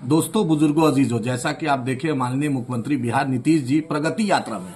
दोस्तों, बुजुर्गों, अजीजों, जैसा कि आप देखे माननीय मुख्यमंत्री बिहार नीतीश जी प्रगति यात्रा में।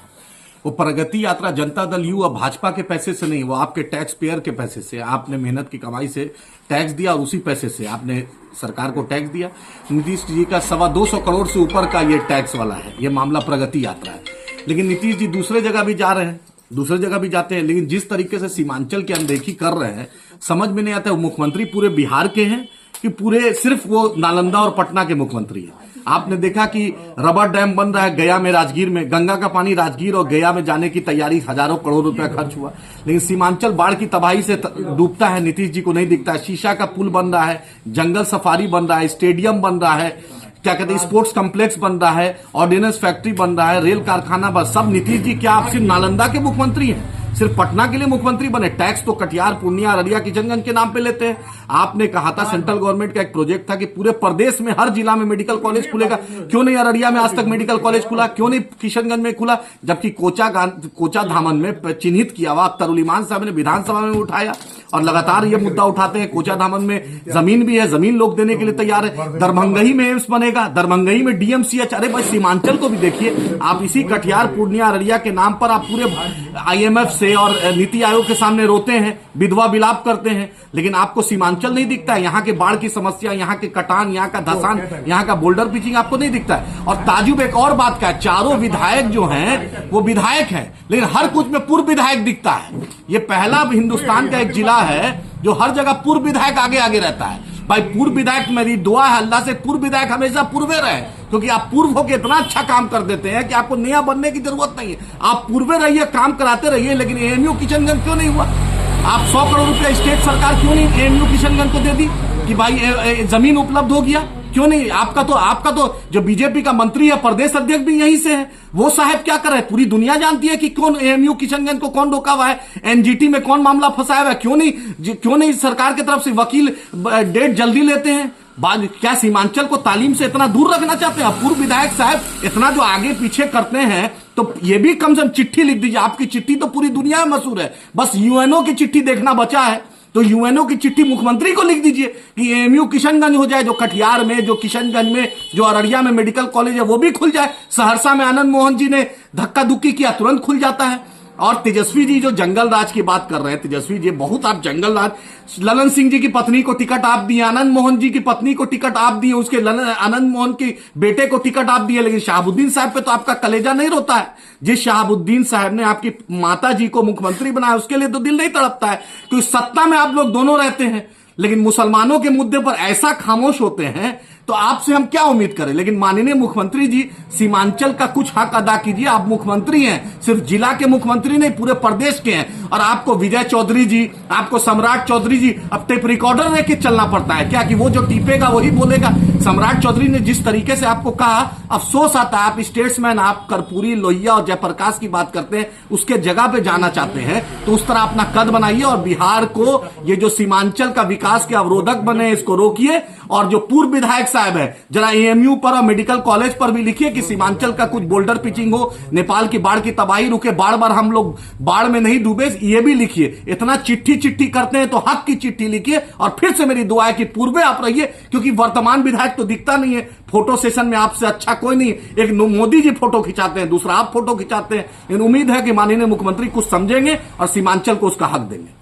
वो प्रगति यात्रा जनता दल यू और भाजपा के पैसे से नहीं, वो आपके टैक्स पेयर के पैसे से, आपने मेहनत की कमाई से टैक्स दिया और उसी पैसे से आपने सरकार को टैक्स दिया। नीतीश जी का 225 करोड़ से ऊपर का ये टैक्स वाला है, ये मामला प्रगति यात्रा है। लेकिन नीतीश जी दूसरे जगह भी जा रहे हैं, दूसरे जगह भी जाते हैं, लेकिन जिस तरीके से सीमांचल की अनदेखी कर रहे हैं समझ में नहीं आता। वो मुख्यमंत्री पूरे बिहार के हैं कि पूरे सिर्फ वो नालंदा और पटना के मुख्यमंत्री हैं। आपने देखा कि रबर डैम बन रहा है गया में, राजगीर में, गंगा का पानी राजगीर और गया में जाने की तैयारी, हजारों करोड़ रुपया खर्च हुआ, लेकिन सीमांचल बाढ़ की तबाही से डूबता है, नीतीश जी को नहीं दिखता है। शीशा का पुल बन रहा है, जंगल सफारी बन रहा है, स्टेडियम बन रहा है, क्या कहते हैं, स्पोर्ट्स कॉम्प्लेक्स बन रहा है, ऑर्डिनेंस फैक्ट्री बन रहा है, रेल कारखाना, बस सब नीतीश जी। क्या आप सिर्फ नालंदा के मुख्यमंत्री हैं, सिर्फ पटना के लिए मुख्यमंत्री बने? टैक्स तो कटिहार, पूर्णिया, अररिया, किशनगंज के नाम पे लेते हैं। आपने कहा था, सेंट्रल गवर्नमेंट का एक प्रोजेक्ट था कि पूरे प्रदेश में हर जिला में मेडिकल कॉलेज खुलेगा। क्यों नहीं अररिया में आज तक मेडिकल कॉलेज खुला? क्यों नहीं किशनगंज में खुला? जबकि कोचा धामन में चिन्हित किया हुआ अख्तर ईमान साहब ने विधानसभा में उठाया और लगातार ये मुद्दा उठाते हैं। कोचा धामन में जमीन भी है, जमीन लोग देने के लिए तैयार है। दरभंगई में एम्स बनेगा, दरभंगई में डीएमसीएच। अरे भाई, सीमांचल को भी देखिए आप। इसी कटिहार, पूर्णिया, अररिया के नाम पर आप पूरे IMF से और नीति आयोग के सामने रोते हैं, विधवा विलाप करते हैं, लेकिन आपको सीमांचल नहीं दिखता है। यहाँ के बाढ़ की समस्या, यहाँ के कटान, यहाँ का धसान, यहाँ का बोल्डर पिचिंग आपको नहीं दिखता है। और ताजुब एक और बात का है, चारों विधायक जो हैं वो विधायक हैं, लेकिन हर कुछ में पूर्व विधायक दिखता है। ये पहला हिंदुस्तान का एक जिला है जो हर जगह पूर्व विधायक आगे आगे रहता है। भाई, पूर्व विधायक, मेरी दुआ है अल्लाह से पूर्व विधायक हमेशा पूर्वे रहे, क्योंकि आप पूर्व होकर इतना अच्छा काम कर देते हैं कि आपको नया बनने की जरूरत नहीं है। आप पूर्वे रहिए, काम कराते रहिए। लेकिन AMU किशनगंज क्यों नहीं हुआ? आप 100 करोड़ रुपया स्टेट सरकार क्यों नहीं AMU किशनगंज को दे दी कि भाई जमीन उपलब्ध हो गया? क्यों नहीं? आपका तो जो बीजेपी का मंत्री है, प्रदेश अध्यक्ष भी यहीं से है, वो साहब क्या कर रहे हैं? पूरी दुनिया जानती है कि कौन AMU किशनगंज को कौन रोका हुआ है, NGT में कौन मामला फंसाया हुआ है। क्यों नहीं सरकार की तरफ से वकील डेट जल्दी लेते हैं? क्या सीमांचल को तालीम से इतना दूर रखना चाहते हैं? पूर्व विधायक साहब इतना जो आगे पीछे करते हैं, तो ये भी कम से कम चिट्ठी लिख दीजिए। आपकी चिट्ठी तो पूरी दुनिया में मशहूर है, बस UNO की चिट्ठी देखना बचा है, तो UNO की चिट्ठी मुख्यमंत्री को लिख दीजिए कि AMU किशनगंज हो जाए, जो कटिहार में, जो किशनगंज में, जो अररिया में मेडिकल कॉलेज है वो भी खुल जाए। सहरसा में आनंद मोहन जी ने धक्का धुक्की किया, तुरंत खुल जाता है। और तेजस्वी जी जो जंगल राज की बात कर रहे हैं, तेजस्वी जी बहुत आप जंगल राज, ललन सिंह जी की पत्नी को टिकट आप दिए, आनंद मोहन जी की पत्नी को टिकट आप दिए, उसके आनंद मोहन के बेटे को टिकट आप दिए, लेकिन शहाबुद्दीन साहब पे तो आपका कलेजा नहीं रोता है। जिस शहाबुद्दीन साहब ने आपकी माता जी को मुख्यमंत्री बनाया, उसके लिए तो दिल नहीं तड़पता है, क्योंकि सत्ता में आप लोग दोनों रहते हैं, लेकिन मुसलमानों के मुद्दे पर ऐसा खामोश होते हैं, तो आपसे हम क्या उम्मीद करें। लेकिन माननीय मुख्यमंत्री जी, सीमांचल का कुछ हक अदा कीजिए। आप मुख्यमंत्री हैं, सिर्फ जिला के मुख्यमंत्री नहीं, पूरे प्रदेश के हैं। और आपको विजय चौधरी जी, आपको सम्राट चौधरी जी, अब टेप रिकॉर्डर लेके चलना पड़ता है क्या कि वो जो टीपेगा वही बोलेगा? सम्राट चौधरी ने जिस तरीके से आपको कहा, अफसोस आता है। आप स्टेट्समैन, आप कर्पूरी, लोहिया और जयप्रकाश की बात करते हैं, उसके जगह पे जाना चाहते हैं, तो उस तरह अपना कद बनाइए और बिहार को ये जो सीमांचल का विकास के अवरोधक बने, इसको रोकिए। और जो पूर्व विधायक साहब है, जरा AMU पर और मेडिकल कॉलेज पर भी लिखिए कि सीमांचल का कुछ बोल्डर पिचिंग हो, नेपाल की बाढ़ की तबाही रुके, बार हम लोग बाढ़ में नहीं डूबे, ये भी लिखिए। इतना चिट्ठी करते हैं तो हक की चिट्ठी लिखिए। और फिर से मेरी दुआ है कि पूर्वे आप रहिए, क्योंकि वर्तमान विधायक तो दिखता नहीं है। फोटो सेशन में आपसे अच्छा कोई नहीं, एक मोदी जी फोटो खिंचाते हैं, दूसरा आप फोटो खिंचाते हैं। इन उम्मीद है कि माननीय मुख्यमंत्री कुछ समझेंगे और सीमांचल को उसका हक देंगे।